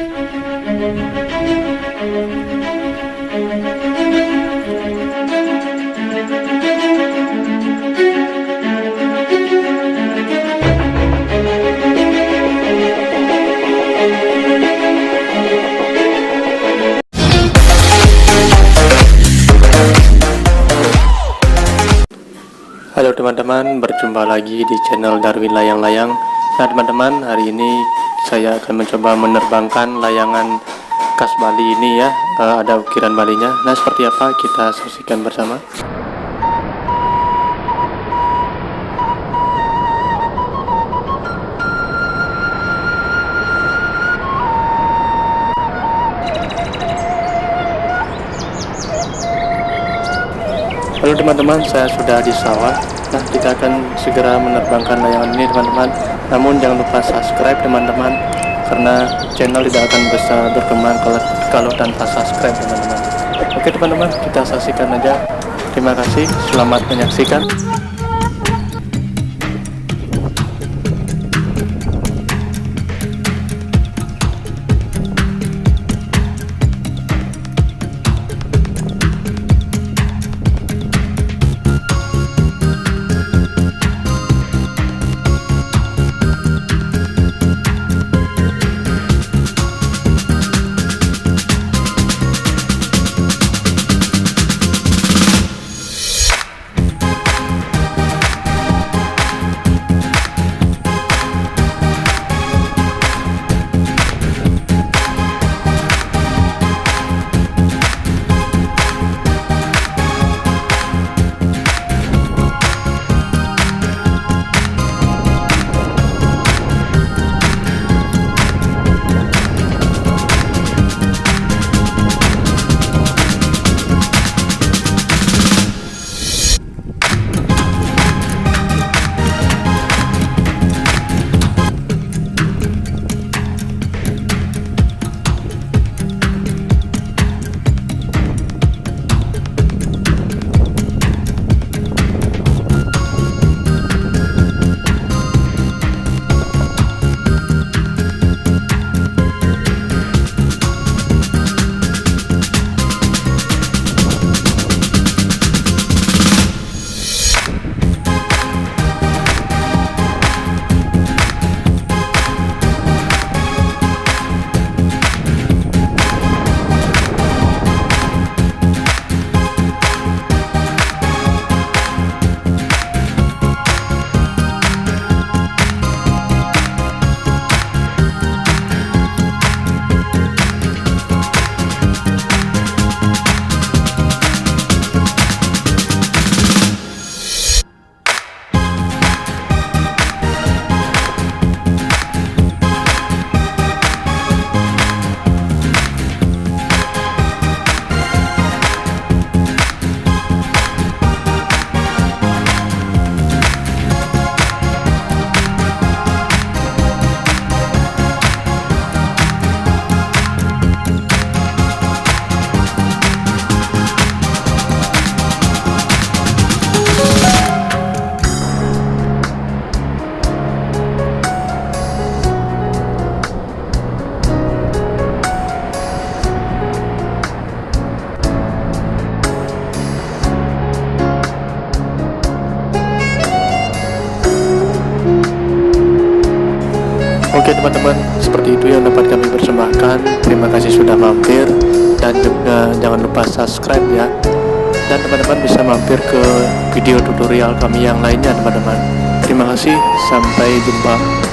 Halo teman-teman, berjumpa lagi di channel Darwin Layang-Layang. Nah teman-teman, hari ini saya akan mencoba menerbangkan layangan khas Bali ini ya. Ada ukiran Balinya. Nah seperti apa, kita saksikan bersama. Halo teman-teman, saya sudah di sawah. Nah, kita akan segera menerbangkan layangan ini teman-teman. Namun jangan lupa subscribe teman-teman, karena channel tidak akan bisa berkembang kalau tanpa subscribe teman-teman. Oke teman-teman, kita saksikan aja. Terima kasih, selamat menyaksikan. Oke teman-teman, seperti itu yang dapat kami persembahkan. Terima kasih sudah mampir, dan juga jangan lupa subscribe ya. Dan teman-teman bisa mampir ke video tutorial kami yang lainnya teman-teman. Terima kasih, sampai jumpa.